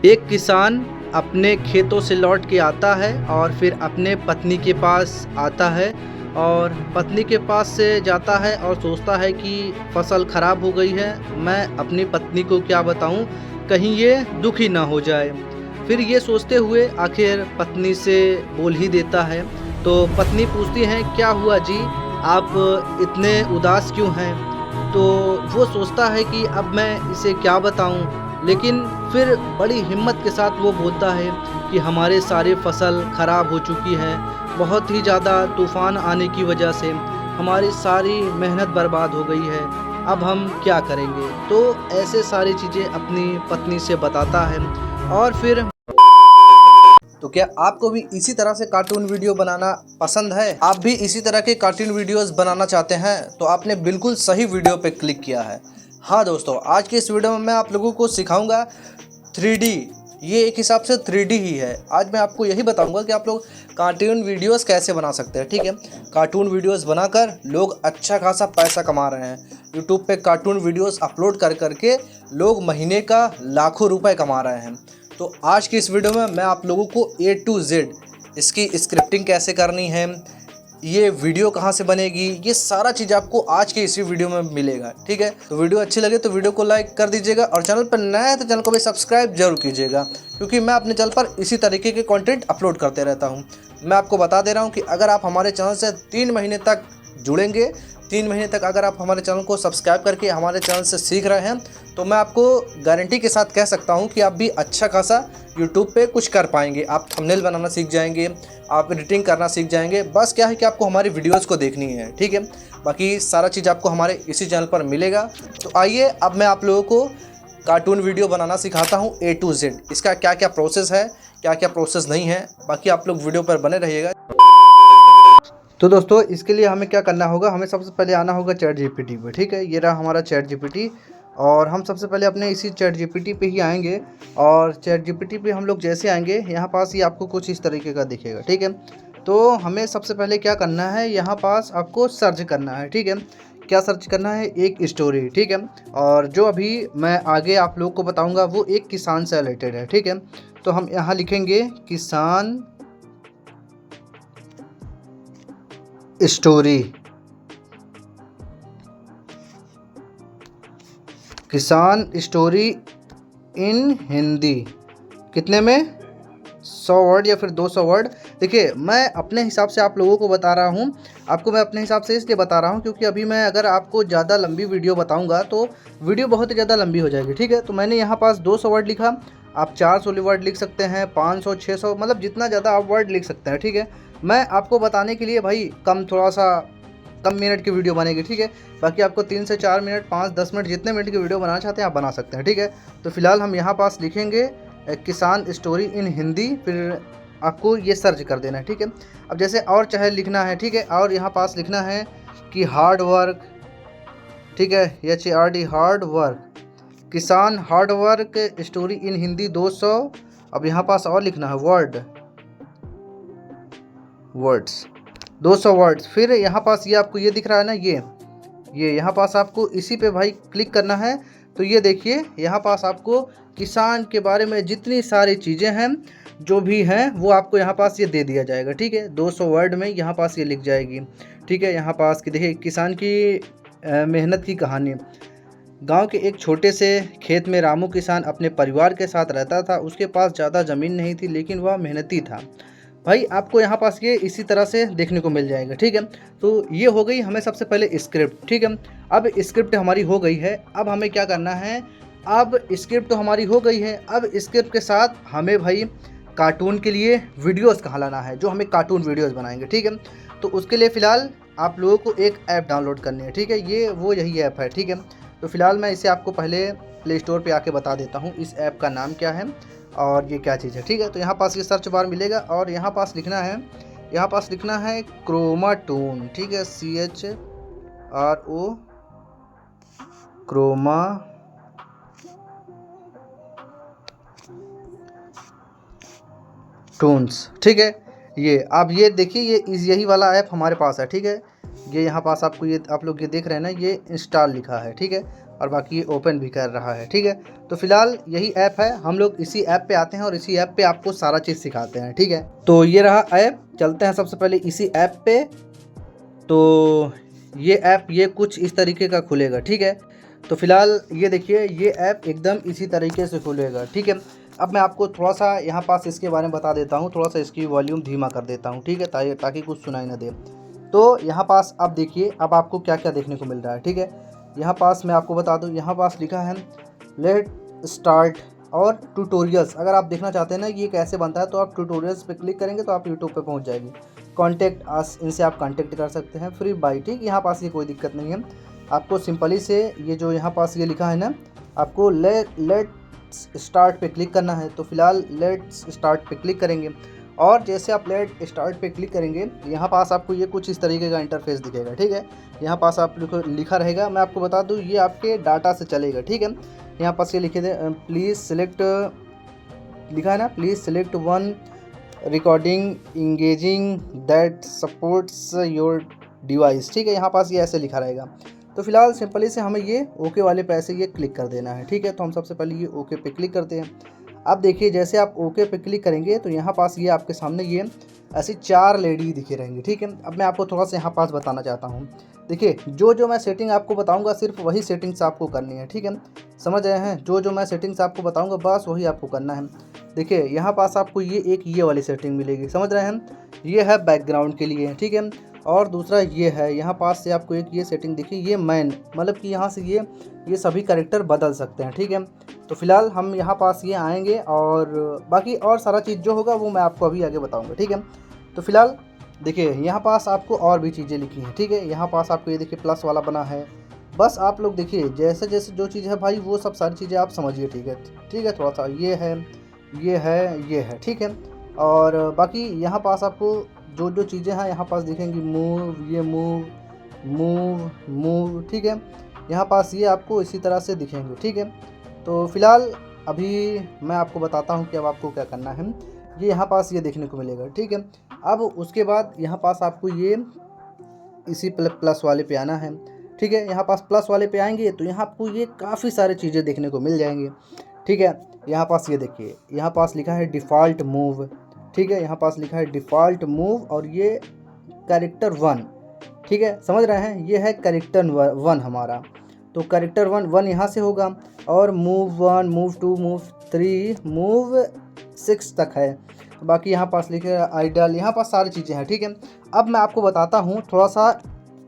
एक किसान अपने खेतों से लौट के आता है और फिर अपने पत्नी के पास आता है और पत्नी के पास से जाता है और सोचता है कि फसल ख़राब हो गई है, मैं अपनी पत्नी को क्या बताऊं, कहीं ये दुखी ना हो जाए। फिर ये सोचते हुए आखिर पत्नी से बोल ही देता है। तो पत्नी पूछती है, क्या हुआ जी, आप इतने उदास क्यों हैं? तो वो सोचता है कि अब मैं इसे क्या बताऊं, लेकिन फिर बड़ी हिम्मत के साथ वो बोलता है कि हमारे सारे फसल ख़राब हो चुकी है, बहुत ही ज़्यादा तूफ़ान आने की वजह से हमारी सारी मेहनत बर्बाद हो गई है, अब हम क्या करेंगे? तो ऐसे सारी चीज़ें अपनी पत्नी से बताता है। और फिर तो क्या आपको भी इसी तरह से कार्टून वीडियो बनाना पसंद है? आप भी इसी तरह के कार्टून वीडियोस बनाना चाहते हैं? तो आपने बिल्कुल सही वीडियो पे क्लिक किया है। हाँ दोस्तों, आज की इस वीडियो में मैं आप लोगों को सिखाऊंगा 3D। ये एक हिसाब से 3D ही है। आज मैं आपको यही बताऊंगा कि आप लोग कार्टून वीडियोस कैसे बना सकते हैं। ठीक है, कार्टून वीडियोस बनाकर लोग अच्छा खासा पैसा कमा रहे हैं। यूट्यूब पे कार्टून वीडियोस अपलोड कर करके लोग महीने का लाखों रुपए कमा रहे हैं। तो आज की इस वीडियो में मैं आप लोगों को A to Z इसकी स्क्रिप्टिंग कैसे करनी है, ये वीडियो कहाँ से बनेगी, ये सारा चीज़ आपको आज के इसी वीडियो में मिलेगा। ठीक है, तो वीडियो अच्छी लगे तो वीडियो को लाइक कर दीजिएगा और चैनल पर नया है तो चैनल को भी सब्सक्राइब जरूर कीजिएगा, क्योंकि मैं अपने चैनल पर इसी तरीके के कंटेंट अपलोड करते रहता हूँ। मैं आपको बता दे रहा हूँ कि अगर आप हमारे चैनल से 3 महीने तक जुड़ेंगे, 3 महीने तक अगर आप हमारे चैनल को सब्सक्राइब करके हमारे चैनल से सीख रहे हैं, तो मैं आपको गारंटी के साथ कह सकता हूं कि आप भी अच्छा खासा यूट्यूब पे कुछ कर पाएंगे। आप थंबनेल बनाना सीख जाएंगे, आप एडिटिंग करना सीख जाएंगे। बस क्या है कि आपको हमारी वीडियोस को देखनी है। ठीक है, बाकी सारा चीज़ आपको हमारे इसी चैनल पर मिलेगा। तो आइए अब मैं आप लोगों को कार्टून वीडियो बनाना सिखाता हूँ A to Z। इसका क्या क्या प्रोसेस है, क्या क्या प्रोसेस नहीं है, बाकी आप लोग वीडियो पर बने रहिएगा। तो दोस्तों, इसके लिए हमें क्या करना होगा, हमें सबसे पहले आना होगा चैट जीपीटी पे। ठीक है, ये रहा हमारा चैट जीपीटी और हम सबसे पहले अपने इसी चैट जीपीटी पे ही आएंगे। और चैट जीपीटी पे हम लोग जैसे आएंगे, यहाँ पास ही आपको कुछ इस तरीके का दिखेगा। ठीक है, तो हमें सबसे पहले क्या करना है, यहाँ पास आपको सर्च करना है। ठीक है, क्या सर्च करना है, एक स्टोरी। ठीक है, और जो अभी मैं आगे आप लोग को बताऊँगा वो एक किसान से रिलेटेड है। ठीक है, तो हम यहाँ लिखेंगे किसान स्टोरी, किसान स्टोरी इन हिंदी। कितने में, 100 वर्ड या फिर 200 वर्ड। देखिए, मैं अपने हिसाब से आप लोगों को बता रहा हूँ, आपको मैं अपने हिसाब से इसलिए बता रहा हूँ क्योंकि अभी मैं अगर आपको ज़्यादा लंबी वीडियो बताऊँगा तो वीडियो बहुत ही ज़्यादा लंबी हो जाएगी। ठीक है, तो मैंने यहाँ पास 200 वर्ड लिखा। आप 400 वर्ड लिख सकते हैं, 500, 600, मतलब जितना ज़्यादा आप वर्ड लिख सकते हैं। ठीक है, मैं आपको बताने के लिए भाई थोड़ा सा कम मिनट की वीडियो बनेगी। ठीक है, बाकी आपको 3 से 4 मिनट, 5-10 मिनट, जितने मिनट की वीडियो बनाना चाहते हैं आप बना सकते हैं। ठीक है, तो फिलहाल हम यहाँ पास लिखेंगे किसान स्टोरी इन हिंदी, फिर आपको ये सर्च कर देना है। ठीक है, अब जैसे और चाहे लिखना है, ठीक है, और यहाँ पास लिखना है कि हार्ड वर्क। ठीक है, HARD, हार्ड वर्क, किसान hard work story in Hindi 200। अब यहाँ पास और लिखना है वर्ड्स 200 वर्ड्स। फिर यहाँ पास ये आपको ये दिख रहा है ना, ये यहाँ पास आपको इसी पे भाई क्लिक करना है। तो ये देखिए, यहाँ पास आपको किसान के बारे में जितनी सारी चीज़ें हैं, जो भी हैं, वो आपको यहाँ पास ये दे दिया जाएगा। ठीक है, 200 वर्ड में यहाँ पास ये लिख जाएगी। ठीक है, यहाँ पास कि देखिए, किसान की मेहनत की कहानी। गांव के एक छोटे से खेत में रामू किसान अपने परिवार के साथ रहता था। उसके पास ज़्यादा ज़मीन नहीं थी, लेकिन वह मेहनती था। भाई आपको यहाँ पास ये इसी तरह से देखने को मिल जाएगा। ठीक है, तो ये हो गई हमें सबसे पहले स्क्रिप्ट। ठीक है, अब स्क्रिप्ट हमारी हो गई है, अब हमें क्या करना है, अब स्क्रिप्ट तो हमारी हो गई है, अब स्क्रिप्ट के साथ हमें भाई कार्टून के लिए वीडियोस कहाँ लाना है, जो हमें कार्टून वीडियोस बनाएंगे। ठीक है, तो उसके लिए फ़िलहाल आप लोगों को एक ऐप डाउनलोड करनी है। ठीक है, ये वो यही ऐप है। ठीक है, तो फिलहाल मैं इसे आपको पहले प्ले स्टोर पे आके बता देता हूँ इस ऐप का नाम क्या है और ये क्या चीज़ है। ठीक है, तो यहाँ पास ये सर्च बार मिलेगा और यहाँ पास लिखना है क्रोमा टून। ठीक है, CHRO, क्रोमा टून्स। ठीक है, ये आप ये देखिए, ये यही वाला ऐप हमारे पास है। ठीक है, ये यहाँ पास आपको ये आप लोग ये देख रहे हैं ना, ये इंस्टॉल लिखा है। ठीक है, और बाकी ये ओपन भी कर रहा है। ठीक है, तो फिलहाल यही ऐप है। हम लोग इसी ऐप पे आते हैं और इसी ऐप पे आपको सारा चीज़ सिखाते हैं। ठीक है, तो ये रहा ऐप। चलते हैं सबसे पहले इसी ऐप पे। तो ये ऐप ये कुछ इस तरीके का खुलेगा। ठीक है, तो फिलहाल ये देखिए ये ऐप एकदम इसी तरीके से खुलेगा। ठीक है, अब मैं आपको थोड़ा सा यहाँ पास इसके बारे में बता देता हूँ। थोड़ा सा इसकी वॉल्यूम धीमा कर देता हूँ। ठीक है, ताकि कुछ सुनाई ना दे। तो यहाँ पास अब देखिए अब आपको क्या क्या देखने को मिल रहा है। ठीक है, यहाँ पास मैं आपको बता दूँ, यहाँ पास लिखा है लेट स्टार्ट और ट्यूटोरियल्स। अगर आप देखना चाहते हैं ना ये कैसे बनता है तो आप ट्यूटोरियल्स पे क्लिक करेंगे तो आप यूट्यूब पे पहुंच जाएगी। कॉन्टैक्ट अस, इनसे आप कॉन्टैक्ट कर सकते हैं फ्री बाई। ठीक, यहाँ पास ये कोई दिक्कत नहीं है। आपको सिंपली से ये जो यहाँ पास ये लिखा है ना, आपको लेट स्टार्ट पे क्लिक करना है। तो फिलहाल लेट स्टार्ट पे क्लिक करेंगे और जैसे आप लेट स्टार्ट पे क्लिक करेंगे यहाँ पास आपको ये कुछ इस तरीके का इंटरफेस दिखेगा। ठीक है, यहाँ पास आप लिखा रहेगा, मैं आपको बता दूँ ये आपके डाटा से चलेगा। ठीक है, यहाँ पास ये लिखे थे प्लीज़ सिलेक्ट, लिखा है ना please select one recording engaging that supports your device. ठीक है, यहाँ पास ये ऐसे लिखा रहेगा। तो फिलहाल सिंपली से हमें ये ओके वाले पे ऐसे ये क्लिक कर देना है। ठीक है, तो हम सबसे पहले ये ओके पे क्लिक करते हैं। अब देखिए जैसे आप ओके पे क्लिक करेंगे तो यहाँ पास ये आपके सामने ये ऐसी 4 लेडी दिखे रहेंगी। ठीक है, अब मैं आपको थोड़ा सा यहाँ पास बताना चाहता हूँ। देखिए जो मैं सेटिंग आपको बताऊंगा सिर्फ वही सेटिंग्स आपको करनी है। ठीक है, समझ रहे हैं, जो मैं सेटिंग्स आपको बताऊंगा बस वही आपको करना है। देखिए यहाँ पास आपको ये वाली सेटिंग मिलेगी, समझ रहे हैं, ये है बैकग्राउंड के लिए। ठीक है, और दूसरा ये है यहाँ पास से आपको एक ये सेटिंग देखिए, ये मैन मतलब कि यहाँ से ये सभी कैरेक्टर बदल सकते हैं। ठीक है, तो फिलहाल हम यहाँ पास ये आएंगे और बाकी और सारा चीज़ जो होगा वो मैं आपको अभी आगे बताऊँगा। ठीक है, तो फिलहाल देखिए यहाँ पास आपको और भी चीज़ें लिखी हैं। ठीक है, यहाँ पास आपको ये देखिए प्लस वाला बना है। बस आप लोग देखिए जैसे जैसे जो चीज़ है भाई वो सब सारी चीज़ें आप समझिए। ठीक है, ठीक है, थोड़ा सा ये है ये है ये है। ठीक है, और बाकी यहाँ पास आपको जो चीज़ें हैं यहाँ पास दिखेंगी, मूव, ये मूव मूव मूव। ठीक है, यहाँ पास ये आपको इसी तरह से दिखेंगे। ठीक है, तो फिलहाल अभी मैं आपको बताता हूँ कि अब आपको क्या करना है। ये यहाँ पास ये देखने को मिलेगा। ठीक है, अब उसके बाद यहाँ पास आपको ये इसी प्लस वाले पे आना है। ठीक है, यहाँ पास प्लस वाले पे आएंगे तो यहाँ आपको ये काफ़ी सारी चीज़ें देखने को मिल जाएंगी। ठीक है, यहाँ पास ये देखिए यहाँ पास लिखा है डिफ़ॉल्ट मूव। ठीक है, यहाँ पास लिखा है डिफ़ॉल्ट मूव और ये कैरेक्टर 1। ठीक है, समझ रहे हैं, ये है कैरेक्टर 1 हमारा। तो कैरेक्टर 1 यहाँ से होगा और मूव 1 मूव 2 मूव 3 मूव 6 तक है। बाकी यहाँ पास लिखे आइडल, यहाँ पास सारी चीज़ें हैं। ठीक है, अब मैं आपको बताता हूँ थोड़ा सा,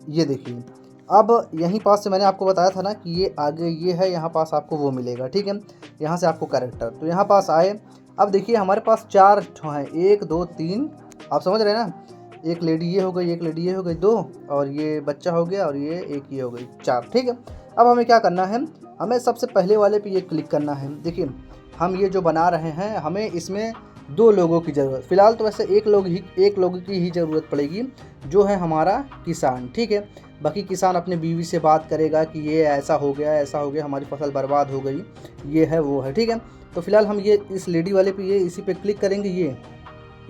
ये देखिए अब यहीं पास से मैंने आपको बताया था ना कि ये आगे ये है, यहाँ पास आपको वो मिलेगा। ठीक है, यहाँ से आपको कैरेक्टर, तो यहाँ पास आए। अब देखिए हमारे पास 4 हैं, 1 2 3, आप समझ रहे हैं ना, एक लेडी ये हो गई, एक लेडी ये हो गई 2, और ये बच्चा हो गया और ये एक ये हो गई 4। ठीक है, अब हमें क्या करना है, हमें सबसे पहले वाले पे ये क्लिक करना है। देखिए हम ये जो बना रहे हैं हमें इसमें 2 लोगों की ज़रूरत, फ़िलहाल तो वैसे एक लोग की ही ज़रूरत पड़ेगी, जो है हमारा किसान। ठीक है, बाकी किसान अपने बीवी से बात करेगा कि ये ऐसा हो गया, हमारी फसल बर्बाद हो गई, ये है वो है। ठीक है, तो फिलहाल हम ये इस लेडी वाले पे ये इसी पे क्लिक करेंगे, ये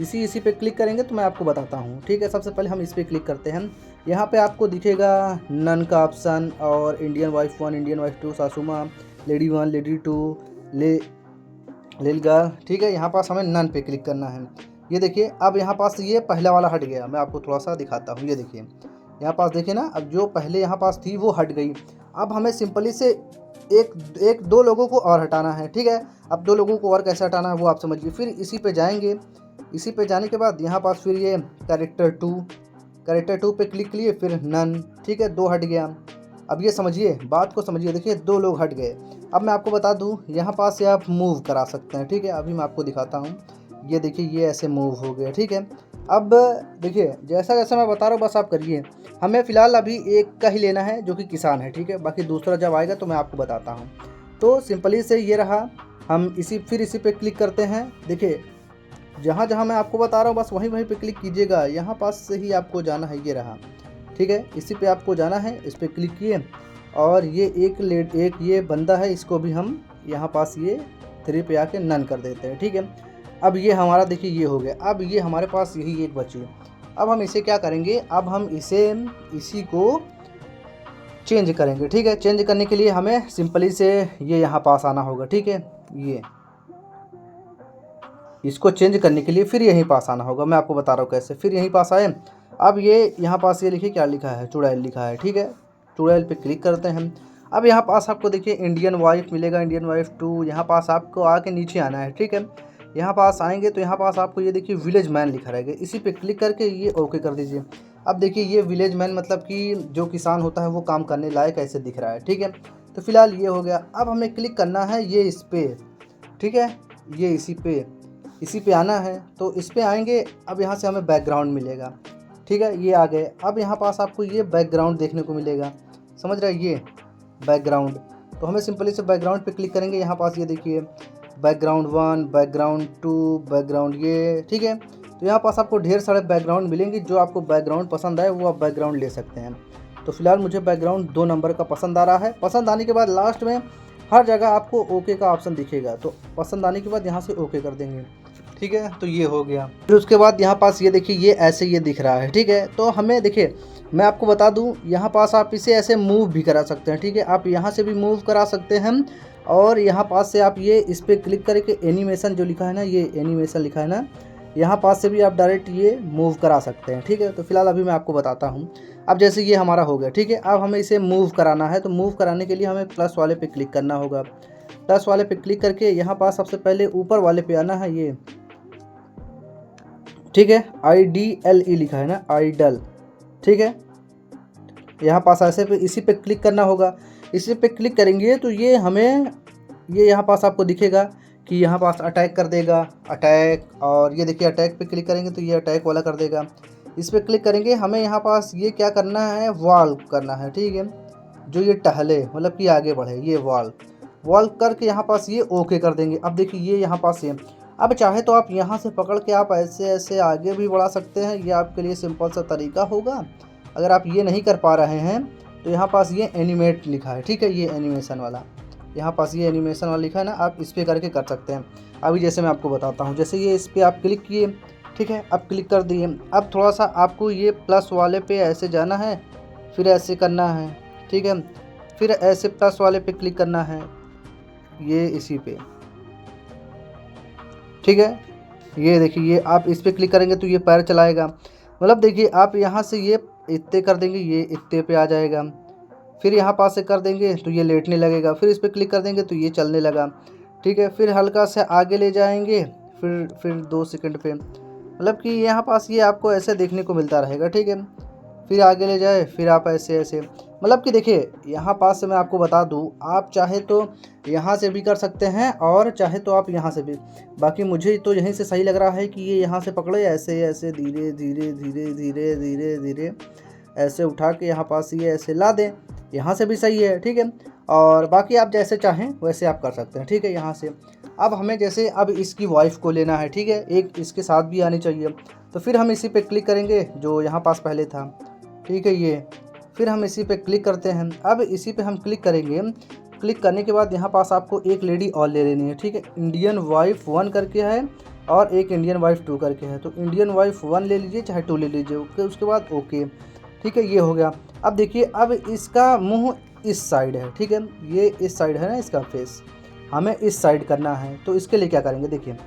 इसी पे क्लिक करेंगे तो मैं आपको बताता हूँ। ठीक है, सबसे पहले हम इस पर क्लिक करते हैं। यहाँ पे आपको दिखेगा नन का ऑप्शन और Indian wife 1 Indian wife 2 सासुमा, lady 1 lady 2 लेलगा। ठीक है, यहाँ पास हमें नन पे क्लिक करना है। ये देखिए अब यहाँ पास ये पहला वाला हट गया, मैं आपको थोड़ा सा दिखाता हूँ। ये देखिए यहाँ पास देखिए ना, अब जो पहले यहाँ पास थी वो हट गई। अब हमें सिंपली से एक 2 लोगों को और हटाना है। ठीक है, अब 2 लोगों को और कैसे हटाना है वो आप समझिए। फिर इसी पे जाएंगे, इसी पे जाने के बाद यहाँ पास फिर ये कैरेक्टर 2 पे क्लिक किए, फिर नन। ठीक है, 2 हट गया। अब ये समझिए, बात को समझिए, देखिए 2 लोग हट गए। अब मैं आपको बता दूं यहाँ पास से आप मूव करा सकते हैं। ठीक है, अभी मैं आपको दिखाता हूँ। ये देखिए ये ऐसे मूव हो गया। ठीक है, अब देखिए जैसा जैसा मैं बता रहा हूँ बस आप करिए। हमें फ़िलहाल अभी एक का ही लेना है जो कि किसान है। ठीक है, बाकी दूसरा जब आएगा तो मैं आपको बताता हूँ। तो सिंपली से ये रहा, हम इसी पे क्लिक करते हैं। देखिए जहाँ जहाँ मैं आपको बता रहा हूँ बस वहीं पे क्लिक कीजिएगा, यहाँ पास से ही आपको जाना है, ये रहा। ठीक है, इसी पे आपको जाना है, इस पर क्लिक किए और ये एक ये बंदा है, इसको भी हम यहाँ पास ये 3 पे आके नन कर देते हैं। ठीक है, अब ये हमारा देखिए ये हो गया। अब ये हमारे पास यही एक बची। अब हम इसे क्या करेंगे, अब हम इसी को चेंज करेंगे। ठीक है, चेंज करने के लिए हमें सिंपली से ये यहाँ पास आना होगा। ठीक है, ये इसको चेंज करने के लिए फिर यहीं पास आना होगा। मैं आपको बता रहा हूँ कैसे। फिर यहीं पास आए, अब ये यहाँ पास ये लिखिए क्या लिखा है, चुड़ैल लिखा है। ठीक है, चुड़ैल पे क्लिक करते हैं हम। अब यहाँ पास आपको देखिए इंडियन वाइफ मिलेगा, इंडियन वाइफ 2। यहाँ पास आपको आके नीचे आना है। ठीक है, यहाँ पास आएंगे तो यहाँ पास आपको ये देखिए विलेज मैन लिखा रहेगा, इसी पे क्लिक करके ये ओके कर दीजिए। अब देखिए ये विलेज मैन मतलब कि जो किसान होता है वो काम करने लायक ऐसे दिख रहा है। ठीक है, तो फिलहाल ये हो गया। अब हमें क्लिक करना है ये इस पर। ठीक है, ये इसी पे आना है। तो इस पे आएंगे, अब यहाँ से हमें बैकग्राउंड मिलेगा। ठीक है, ये आ गए। अब यहाँ पास आपको ये बैकग्राउंड देखने को मिलेगा, समझ रहे हैं, ये बैकग्राउंड। तो हमें सिंपली से बैकग्राउंड पे क्लिक करेंगे। यहाँ पास ये देखिए बैकग्राउंड 1, बैकग्राउंड 2, बैकग्राउंड ये। ठीक है, तो यहाँ पास आपको ढेर सारे बैकग्राउंड मिलेंगे। जो आपको बैकग्राउंड पसंद आए वो आप बैकग्राउंड ले सकते हैं। तो फिलहाल मुझे बैकग्राउंड 2 नंबर का पसंद आ रहा है। पसंद आने के बाद लास्ट में हर जगह आपको ओके का ऑप्शन दिखेगा, तो पसंद आने के बाद यहाँ से ओके कर देंगे। ठीक है, तो ये हो गया। फिर उसके बाद यहाँ पास ये देखिए ये ऐसे ये दिख रहा है। ठीक है, तो हमें देखिए मैं आपको बता दूं, यहाँ पास आप इसे ऐसे मूव भी करा सकते हैं। ठीक है, आप यहाँ से भी मूव करा सकते हैं, और यहाँ पास से आप ये इस पर क्लिक करके एनिमेशन जो लिखा है ना, ये एनिमेशन लिखा है ना, यहाँ पास से भी आप डायरेक्ट ये मूव करा सकते हैं। ठीक है, तो फिलहाल अभी मैं आपको बताता हूँ। अब जैसे ये हमारा हो गया। ठीक है, अब हमें इसे मूव कराना है, तो मूव कराने के लिए हमें प्लस वाले पे क्लिक करना होगा। प्लस वाले पे क्लिक करके यहाँ पास सबसे पहले ऊपर वाले पे आना है, ये ठीक है, IDLE लिखा है ना, आइडल। ठीक है, यहाँ पास ऐसे पे इसी पे क्लिक करना होगा। इसी पे क्लिक करेंगे तो ये हमें ये यहाँ पास आपको दिखेगा कि यहाँ पास अटैक कर देगा, अटैक। और ये देखिए अटैक पे क्लिक करेंगे तो ये अटैक वाला कर देगा। इस पर क्लिक करेंगे, हमें यहाँ पास ये क्या करना है, वॉल करना है। ठीक है, जो ये टहले मतलब कि आगे बढ़े, ये वॉल करके यहाँ पास ये ओके कर देंगे। अब देखिए ये यहाँ पास ये, अब चाहे तो आप यहाँ से पकड़ के आप ऐसे ऐसे आगे भी बढ़ा सकते हैं, ये आपके लिए सिंपल सा तरीका होगा। अगर आप ये नहीं कर पा रहे हैं तो यहाँ पास ये एनिमेट लिखा है। ठीक है, ये एनिमेशन वाला, यहाँ पास ये एनिमेशन वाला लिखा है ना, आप इस पर करके कर सकते हैं। अभी जैसे मैं आपको बताता हूँ, जैसे ये इस पर आप क्लिक किए। ठीक है, अब क्लिक कर दिए। अब थोड़ा सा आपको ये प्लस वाले पे ऐसे जाना है, फिर ऐसे करना है। ठीक है, फिर ऐसे प्लस वाले पे क्लिक करना है, ये इसी पे। ठीक है, ये देखिए ये आप इस पर क्लिक करेंगे तो ये पैर चलाएगा। मतलब देखिए आप यहाँ से ये इतने कर देंगे, ये इतने पे आ जाएगा। फिर यहाँ पास से कर देंगे तो ये लेटने लगेगा। फिर इस पर क्लिक कर देंगे तो ये चलने लगा। ठीक है, फिर हल्का से आगे ले जाएंगे, फिर 2 सेकंड पे, मतलब कि यहाँ पास ये आपको ऐसे देखने को मिलता रहेगा। ठीक है, फिर आगे ले जाए, फिर आप ऐसे ऐसे, मतलब कि देखिए यहाँ पास से मैं आपको बता दूँ, आप चाहे तो यहाँ से भी कर सकते हैं और चाहे तो आप यहाँ से भी। बाकी मुझे तो यहीं से सही लग रहा है कि ये यहाँ से पकड़े, ऐसे ऐसे धीरे धीरे धीरे धीरे धीरे धीरे ऐसे उठा के यहाँ पास ये ऐसे ला दें, यहाँ से भी सही है। ठीक है, और बाकी आप जैसे चाहें वैसे आप कर सकते हैं। ठीक है, यहाँ से अब हमें जैसे अब इसकी वाइफ को लेना है। ठीक है, एक इसके साथ भी आनी चाहिए, तो फिर हम इसी पे क्लिक करेंगे जो यहाँ पास पहले था। ठीक है, ये फिर हम इसी पे क्लिक करते हैं। अब इसी पे हम क्लिक करेंगे। क्लिक करने के बाद यहाँ पास आपको एक लेडी और ले लेनी है। ठीक है, इंडियन वाइफ 1 करके है और एक इंडियन वाइफ 2 करके है, तो इंडियन वाइफ 1 ले लीजिए चाहे 2 ले लीजिए। ओके, उसके बाद ओके। ठीक है, ये हो गया। अब देखिए अब इसका मुंह इस साइड है। ठीक है, ये इस साइड है ना इसका फेस, हमें इस साइड करना है। तो इसके लिए क्या करेंगे, देखिए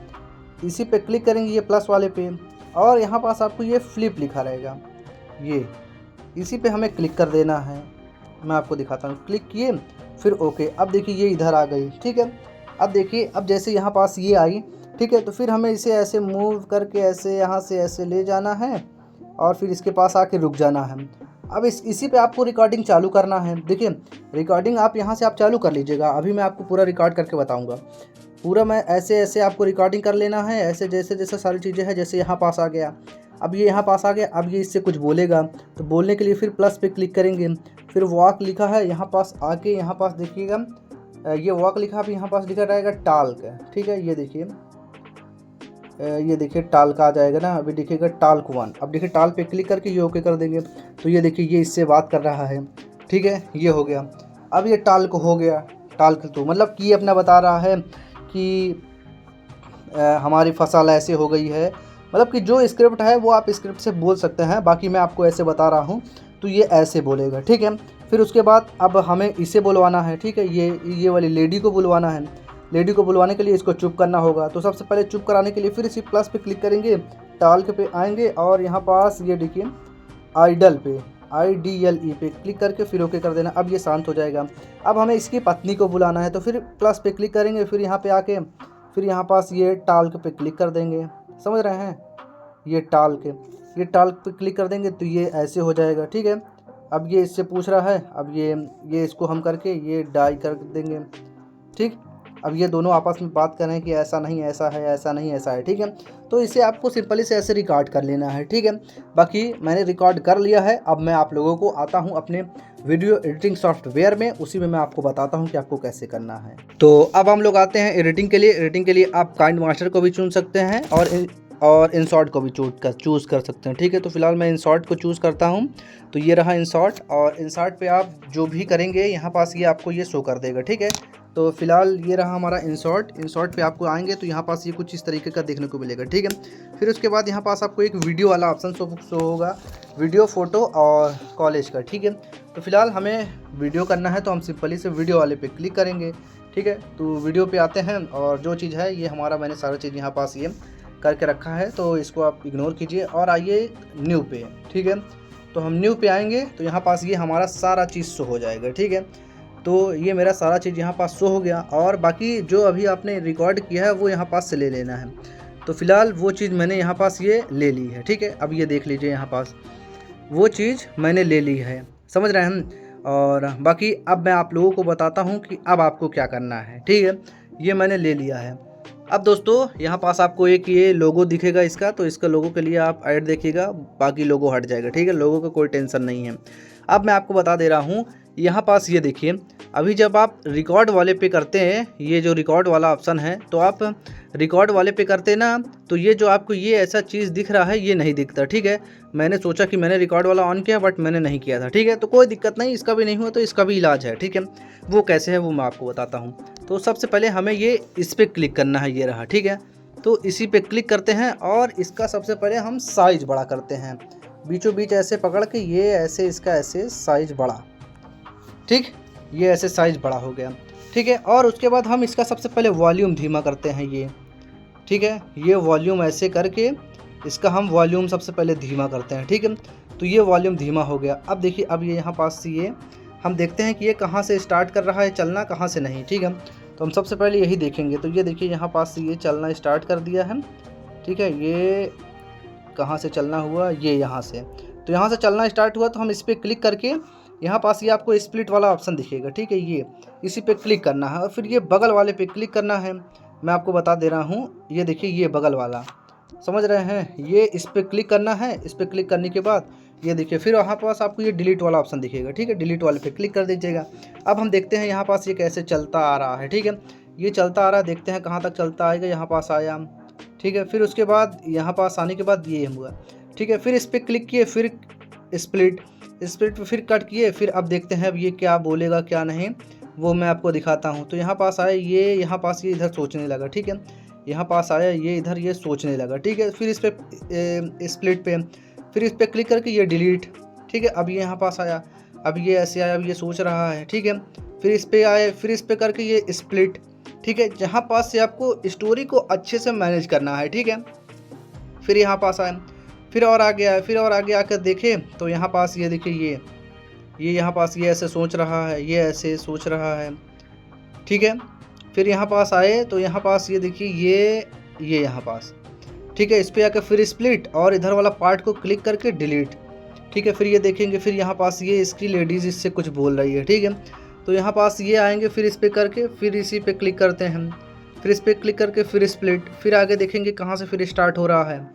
इसी पे क्लिक करेंगे, ये प्लस वाले पे, और यहाँ पास आपको ये फ्लिप लिखा रहेगा, ये इसी पे हमें क्लिक कर देना है। मैं आपको दिखाता हूँ, क्लिक किए फिर ओके। अब देखिए ये इधर आ गई। ठीक है, अब देखिए अब जैसे यहाँ पास ये आई। ठीक है, तो फिर हमें इसे ऐसे मूव करके ऐसे यहाँ से ऐसे ले जाना है और फिर इसके पास आके रुक जाना है। अब इसी पे आपको रिकॉर्डिंग चालू करना है। देखिए रिकॉर्डिंग आप यहाँ से आप चालू कर लीजिएगा, अभी मैं आपको पूरा रिकॉर्ड करके बताऊँगा। पूरा मैं ऐसे ऐसे आपको रिकॉर्डिंग कर लेना है, ऐसे जैसे जैसे सारी चीज़ें हैं। जैसे यहाँ पास आ गया, अब ये यहाँ पास आ गया। अब ये इससे कुछ बोलेगा तो बोलने के लिए फिर प्लस पे क्लिक करेंगे, फिर वॉक लिखा है यहाँ पास आके, यहाँ पास देखिएगा ये वॉक लिखा है, यहाँ पास लिखा रहेगा टाल्क। ठीक है, ये देखिए टाल्क आ जाएगा ना, अभी देखिएगा टाल्क 1। अब देखिए टाल पे क्लिक करके ये ओके कर देंगे, तो ये देखिए ये इससे बात कर रहा है। ठीक है, ये हो गया। अब ये टाल्क हो गया, टाल्क 2 मतलब कि अपना बता रहा है कि हमारी फसल ऐसे हो गई है। मतलब कि जो स्क्रिप्ट है वो आप स्क्रिप्ट से बोल सकते हैं, बाकी मैं आपको ऐसे बता रहा हूँ तो ये ऐसे बोलेगा। ठीक है, फिर उसके बाद अब हमें इसे बुलवाना है, ठीक है, ये वाली लेडी को बुलवाना है। लेडी को बुलवाने के लिए इसको चुप करना होगा। तो सबसे पहले चुप कराने के लिए फिर इसी प्लस पे क्लिक करेंगे, टाल्क पे आएंगे और यहाँ पास ये देखिए आइडल पे IDLE पे क्लिक करके फिर ओके कर देना। अब ये शांत हो जाएगा। अब हमें इसकी पत्नी को बुलाना है, तो फिर प्लस पे क्लिक करेंगे, फिर यहाँ पे आके फिर यहाँ पास ये टाल्क पे क्लिक कर देंगे। समझ रहे हैं, ये टाल्क पे क्लिक कर देंगे तो ये ऐसे हो जाएगा, ठीक है। अब ये इससे पूछ रहा है, अब ये इसको हम करके ये डाई कर देंगे, ठीक। अब ये दोनों आपस में बात कर रहे हैं कि ऐसा नहीं ऐसा है, ऐसा नहीं ऐसा है, ठीक है। तो इसे आपको सिंपली से ऐसे रिकॉर्ड कर लेना है, ठीक है। बाकी मैंने रिकॉर्ड कर लिया है। अब मैं आप लोगों को आता हूँ अपने वीडियो एडिटिंग सॉफ्टवेयर में, उसी में मैं आपको बताता हूँ कि आपको कैसे करना है। तो अब हम लोग आते हैं एडिटिंग के लिए। एडिटिंग के लिए आप काइंड मास्टर को भी चुन सकते हैं और इंसॉर्ट को भी चूज़ कर सकते हैं, ठीक है। तो फिलहाल मैं इंसॉर्ट को चूज़ करता हूँ। तो ये रहा इंसॉर्ट, और इंसॉर्ट पे आप जो भी करेंगे यहाँ पास ये आपको ये शो कर देगा, ठीक है। तो फिलहाल ये रहा हमारा इंसॉर्ट पे आपको आएंगे तो यहाँ पास ये कुछ इस तरीके का देखने को मिलेगा, ठीक है। फिर उसके बाद यहाँ पास आपको एक वीडियो वाला ऑप्शन शो होगा, वीडियो, फोटो और कॉलेज का, ठीक है। तो फिलहाल हमें वीडियो करना है तो हम सिंपली से वीडियो वाले पे क्लिक करेंगे, ठीक है। तो वीडियो पे आते हैं और जो चीज़ है ये हमारा मैंने सारा चीज़ यहाँ पास ये करके रखा है, तो इसको आप इग्नोर कीजिए और आइए न्यू पे, ठीक है। तो हम न्यू पे आएंगे तो यहाँ पास ये हमारा सारा चीज़ शो हो जाएगा, ठीक है। तो ये मेरा सारा चीज़ यहाँ पास शो हो गया, और बाकी जो अभी आपने रिकॉर्ड किया है वो यहाँ पास से ले लेना है। तो फिलहाल वो चीज़ मैंने यहाँ पास ये ले ली है, ठीक है। अब ये देख लीजिए यहाँ पास वो चीज़ मैंने ले ली है, समझ रहे हैं हम। और बाकी अब मैं आप लोगों को बताता हूँ कि अब आपको क्या करना है, ठीक है। ये मैंने ले लिया है। अब दोस्तों यहाँ पास आपको एक ये लोगो दिखेगा इसका, तो इसका लोगो के लिए आप ऐड देखिएगा, बाकी लोगो हट जाएगा, ठीक है। लोगो का कोई टेंशन नहीं है। अब मैं आपको बता दे रहा हूँ, यहाँ पास ये देखिए, अभी जब आप रिकॉर्ड वाले पे करते हैं, ये जो रिकॉर्ड वाला ऑप्शन है, तो आप रिकॉर्ड वाले पे करते ना, तो ये जो आपको ये ऐसा चीज़ दिख रहा है ये नहीं दिखता, ठीक है। मैंने सोचा कि मैंने रिकॉर्ड वाला ऑन किया बट मैंने नहीं किया था, ठीक है। तो कोई दिक्कत नहीं, इसका भी नहीं हुआ तो इसका भी इलाज है, ठीक है। वो कैसे है वो मैं आपको बताता हूँ। तो सबसे पहले हमें ये इस पर क्लिक करना है, ये रहा, ठीक है। तो इसी पे क्लिक करते हैं और इसका सबसे पहले हम साइज़ बड़ा करते हैं, बीचों बीच ऐसे पकड़ के ये ऐसे इसका ऐसे साइज़ बड़ा, ठीक, ये ऐसे साइज़ बड़ा हो गया, ठीक है। और उसके बाद हम इसका सबसे पहले वॉल्यूम धीमा करते हैं, ये ठीक है। ये वॉल्यूम ऐसे करके इसका हम वॉल्यूम सबसे पहले धीमा करते हैं, ठीक है। तो ये वॉल्यूम धीमा हो गया। अब देखिए, अब ये यहाँ पास से ये हम देखते हैं कि ये कहाँ से स्टार्ट कर रहा है चलना, कहाँ से नहीं, ठीक है। तो हम सबसे पहले यही देखेंगे। तो ये देखिए यहाँ पास से ये चलना स्टार्ट कर दिया है, ठीक है। ये कहाँ से चलना हुआ, ये यहाँ से। तो यहाँ से चलना स्टार्ट हुआ तो हम इस पर क्लिक करके यहाँ पास ये आपको स्प्लिट वाला ऑप्शन दिखेगा, ठीक है। ये इसी पे क्लिक करना है और फिर ये बगल वाले पे क्लिक करना है। मैं आपको बता दे रहा हूँ, ये देखिए ये बगल वाला, समझ रहे हैं, ये इस पर क्लिक करना है। इस पर क्लिक करने के बाद ये देखिए फिर वहाँ पास आपको ये डिलीट वाला ऑप्शन दिखेगा, ठीक है। डिलीट वाले पे क्लिक कर दीजिएगा। अब हम देखते हैं यहाँ पास ये कैसे चलता आ रहा है, ठीक है। ये चलता आ रहा है, देखते हैं कहाँ तक चलता आएगा। यहाँ पास आया, ठीक है। फिर उसके बाद यहाँ पास आने के बाद ये हुआ, ठीक है। फिर इस पर क्लिक किए, फिर स्प्लिट पे फिर कट किए। फिर अब देखते हैं अब ये क्या बोलेगा क्या नहीं, वो मैं आपको दिखाता हूँ। तो यहाँ पास आया, ये यहाँ पास ये इधर सोचने लगा, ठीक है। यहाँ पास आया ये इधर ये सोचने लगा, ठीक है। फिर इस पर स्प्लिट पे फिर इस पर क्लिक करके ये डिलीट, ठीक है। अब ये यहाँ पास आया, अब ये ऐसे आया, अब ये सोच रहा है, ठीक है। फिर इस पर आए, फिर इस पर करके ये स्प्लिट, ठीक है। जहाँ पास से आपको स्टोरी को अच्छे से मैनेज करना है, ठीक है। फिर यहाँ पास आए, फिर और आगे आए, फिर और आगे आकर देखें तो यहाँ पास ये देखिए ये यहाँ पास ये ऐसे सोच रहा है, ये ऐसे सोच रहा है, ठीक है। फिर यहाँ पास आए तो यहाँ पास ये देखिए ये यहाँ पास, ठीक है। इस पर आकर फिर स्प्लिट और इधर वाला पार्ट को क्लिक करके डिलीट, ठीक है। फिर ये देखेंगे, फिर यहाँ पास ये इसकी लेडीज़ इससे कुछ बोल रही है, ठीक है। तो यहाँ पास ये आएंगे, फिर इस पर करके फिर इसी पे क्लिक करते हैं, फिर इस पर क्लिक करके फिर स्प्लिट, फिर आगे देखेंगे कहाँ से फिर स्टार्ट हो रहा है,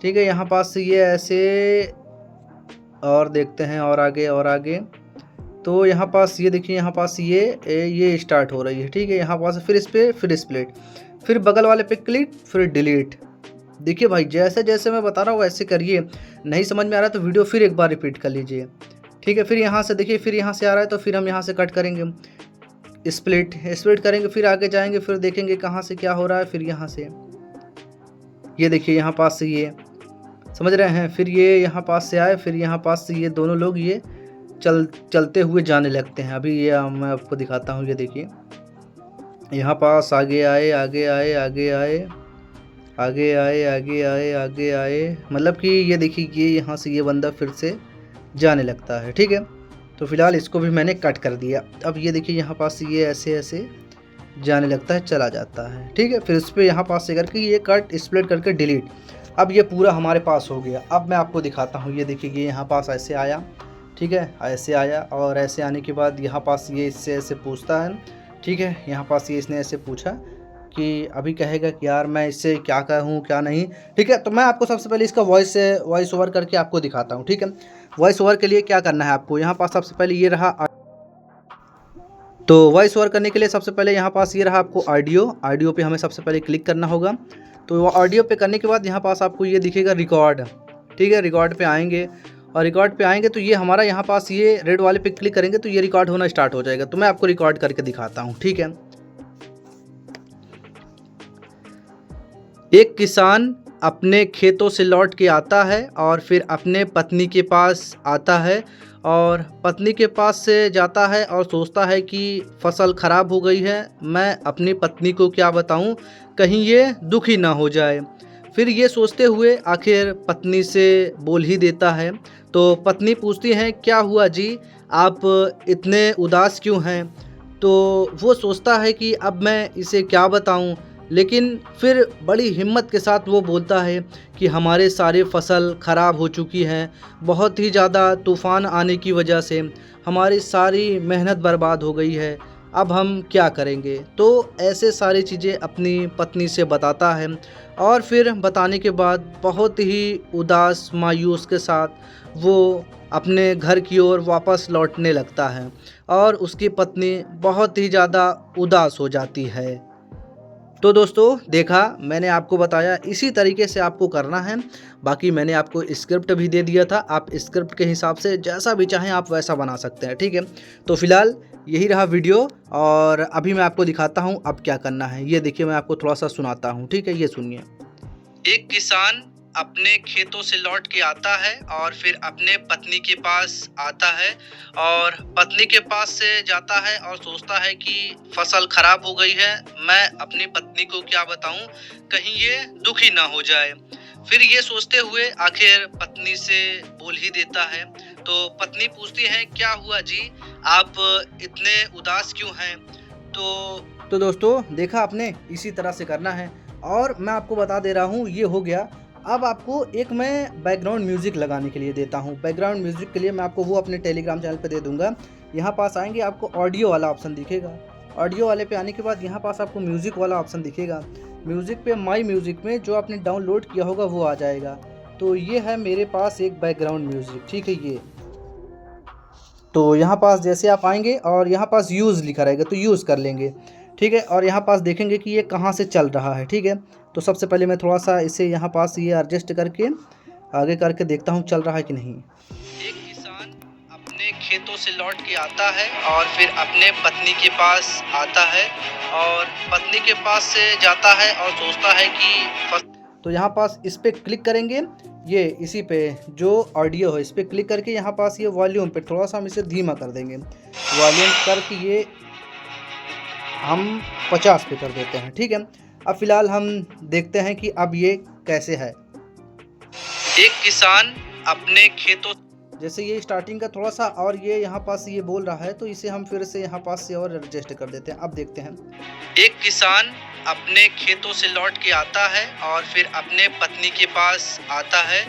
ठीक है। यहाँ पास से ये ऐसे और देखते हैं और आगे। तो यहाँ पास ये देखिए, यहाँ पास ये स्टार्ट हो रही है, ठीक है। यहाँ पास फिर इस पर फिर स्प्लिट, फिर बगल वाले पे क्लिक, फिर डिलीट। देखिए भाई, जैसे जैसे मैं बता रहा हूँ वैसे करिए। नहीं समझ में आ रहा है तो वीडियो फिर एक बार रिपीट कर लीजिए, ठीक है। फिर यहाँ से देखिए, फिर यहाँ से आ रहा है तो फिर हम यहाँ से कट करेंगे, स्प्लिट करेंगे, फिर आगे जाएंगे, फिर देखेंगे कहाँ से क्या हो रहा है। फिर यहाँ से ये देखिए, यहाँ पास से ये समझ रहे हैं, फिर ये यहाँ पास से आए, फिर यहाँ पास से ये दोनों लोग ये चलते हुए जाने लगते हैं। अभी ये मैं आपको दिखाता हूँ, ये देखिए यहाँ पास आगे आए, आगे आए, आगे आए, आगे आए, आगे आए, आगे आए, मतलब कि ये देखिए ये यहाँ से ये बंदा फिर से जाने लगता है। ठीक है, तो फिलहाल इसको भी मैंने कट कर दिया। अब ये देखिए यहाँ पास ये ऐसे ऐसे जाने लगता है, चला जाता है। ठीक है, फिर इस पर यहाँ पास से करके ये कट स्प्लिट करके डिलीट। अब ये पूरा हमारे पास हो गया। अब मैं आपको दिखाता हूँ, ये देखिए ये यहाँ पास ऐसे आया। ठीक है, ऐसे आया और ऐसे आने के बाद यहाँ पास ये इससे ऐसे पूछता है। ठीक है, यहाँ पास ये इसने ऐसे पूछा कि अभी कहेगा कि यार मैं इससे क्या कहूँ क्या नहीं। ठीक है, तो मैं आपको सबसे पहले इसका वॉइस ओवर करके आपको दिखाता हूँ। ठीक है, वॉइस ओवर के लिए क्या करना है आपको, यहाँ पास सबसे पहले ये रहा। तो वॉइस ओवर करने के लिए सबसे पहले यहाँ पास ये रहा आपको ऑडियो पे हमें सबसे पहले क्लिक करना होगा। तो ऑडियो पे करने के बाद यहाँ पास आपको ये दिखेगा रिकॉर्ड। ठीक है, रिकॉर्ड पे आएंगे और रिकॉर्ड पे आएंगे तो ये हमारा यहाँ पास ये रेड वाले पे क्लिक करेंगे तो ये रिकॉर्ड होना स्टार्ट हो जाएगा। तो मैं आपको रिकॉर्ड करके दिखाता हूँ। ठीक है, एक किसान अपने खेतों से लौट के आता है और फिर अपने पत्नी के पास आता है और पत्नी के पास से जाता है और सोचता है कि फसल ख़राब हो गई है, मैं अपनी पत्नी को क्या बताऊं, कहीं ये दुखी ना हो जाए। फिर ये सोचते हुए आखिर पत्नी से बोल ही देता है। तो पत्नी पूछती है क्या हुआ जी, आप इतने उदास क्यों हैं। तो वो सोचता है कि अब मैं इसे क्या बताऊं, लेकिन फिर बड़ी हिम्मत के साथ वो बोलता है कि हमारे सारे फसल ख़राब हो चुकी हैं, बहुत ही ज़्यादा तूफ़ान आने की वजह से हमारी सारी मेहनत बर्बाद हो गई है, अब हम क्या करेंगे। तो ऐसे सारी चीज़ें अपनी पत्नी से बताता है और फिर बताने के बाद बहुत ही उदास मायूस के साथ वो अपने घर की ओर वापस लौटने लगता है और उसकी पत्नी बहुत ही ज़्यादा उदास हो जाती है। तो दोस्तों देखा, मैंने आपको बताया इसी तरीके से आपको करना है। बाकी मैंने आपको स्क्रिप्ट भी दे दिया था, आप स्क्रिप्ट के हिसाब से जैसा भी चाहें आप वैसा बना सकते हैं। ठीक है, तो फिलहाल यही रहा वीडियो और अभी मैं आपको दिखाता हूँ अब क्या करना है। ये देखिए मैं आपको थोड़ा सा सुनाता हूँ। ठीक है, ये सुनिए। एक किसान अपने खेतों से लौट के आता है और फिर अपने पत्नी के पास आता है और पत्नी के पास से जाता है और सोचता है कि फसल खराब हो गई है, मैं अपनी पत्नी को क्या बताऊं, कहीं ये दुखी ना हो जाए। फिर ये सोचते हुए आखिर पत्नी से बोल ही देता है। तो पत्नी पूछती है क्या हुआ जी, आप इतने उदास क्यों हैं। तो दोस्तों देखा आपने, इसी तरह से करना है और मैं आपको बता दे रहा हूँ ये हो गया। अब आपको एक मैं बैकग्राउंड म्यूज़िक लगाने के लिए देता हूँ। बैकग्राउंड म्यूज़िक के लिए मैं आपको वो अपने टेलीग्राम चैनल पे दे दूँगा। यहाँ पास आएंगे आपको ऑडियो वाला ऑप्शन दिखेगा। ऑडियो वाले पे आने के बाद यहाँ पास आपको म्यूज़िक वाला ऑप्शन दिखेगा। म्यूज़िक पे माई म्यूज़िक में जो आपने डाउनलोड किया होगा वो आ जाएगा। तो ये है मेरे पास एक बैकग्राउंड म्यूज़िक। ठीक है, ये तो यहाँ पास जैसे आप आएंगे और यहाँ पास यूज़ लिखा रहेगा तो यूज़ कर लेंगे। ठीक है, और यहाँ पास देखेंगे कि ये कहाँ से चल रहा है। ठीक है, तो सबसे पहले मैं थोड़ा सा इसे यहाँ पास ये एडजस्ट करके आगे करके देखता हूँ चल रहा है कि नहीं। एक किसान अपने खेतों से लौट के आता है और फिर अपने पत्नी के पास आता है और पत्नी के पास से जाता है और सोचता है कि तो यहाँ पास इस पर क्लिक करेंगे, ये इसी पे जो ऑडियो है इस पर क्लिक करके यहाँ पास ये वॉल्यूम पे थोड़ा सा हम इसे धीमा कर देंगे। वॉल्यूम करके ये हम 50 पे कर देते हैं। ठीक है, अब फिलहाल हम देखते हैं कि अब ये कैसे है। एक किसान अपने खेतों, जैसे ये स्टार्टिंग का थोड़ा सा और ये यहाँ पास ये बोल रहा है तो इसे हम फिर से यहाँ पास से और एडजस्ट कर देते हैं। अब देखते हैं। एक किसान अपने खेतों से लौट के आता है और फिर अपने पत्नी के पास आता है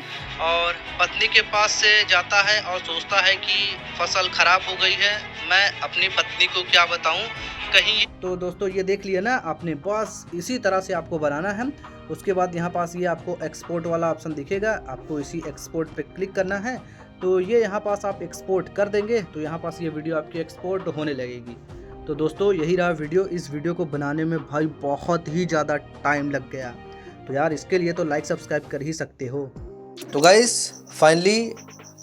और पत्नी के पास से जाता है और सोचता है कि फसल खराब हो गई है, मैं अपनी पत्नी को क्या बताऊं, कहीं। तो दोस्तों ये देख लिया ना आपने, बस इसी तरह से आपको बनाना है। उसके बाद यहाँ पास ये आपको एक्सपोर्ट वाला ऑप्शन दिखेगा, आपको इसी एक्सपोर्ट पे क्लिक करना है। तो ये यहाँ पास आप एक्सपोर्ट कर देंगे तो यहाँ पास ये वीडियो आपकी एक्सपोर्ट होने लगेगी। तो दोस्तों यही रहा वीडियो। इस वीडियो को बनाने में भाई बहुत ही ज़्यादा टाइम लग गया, तो यार इसके लिए तो लाइक सब्सक्राइब कर ही सकते हो। तो गाइस फाइनली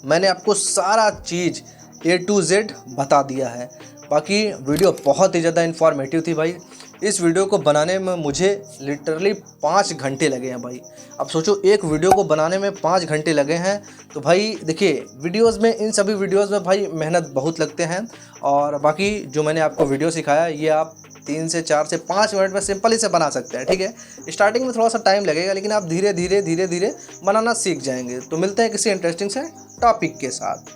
मैंने आपको सारा चीज़ A to Z बता दिया है। बाकी वीडियो बहुत ही ज़्यादा इन्फॉर्मेटिव थी भाई। इस वीडियो को बनाने में मुझे लिटरली 5 घंटे लगे हैं भाई। अब सोचो एक वीडियो को बनाने में 5 घंटे लगे हैं। तो भाई देखिए वीडियोस में, इन सभी वीडियोस में भाई मेहनत बहुत लगते हैं। और बाकी जो मैंने आपको वीडियो सिखाया ये आप 3 से 4 से 5 मिनट में सिंपल ही से बना सकते हैं, ठीक है। स्टार्टिंग में थोड़ा सा टाइम लगेगा लेकिन आप धीरे धीरे बनाना सीख जाएंगे। तो मिलते हैं किसी इंटरेस्टिंग से टॉपिक के साथ।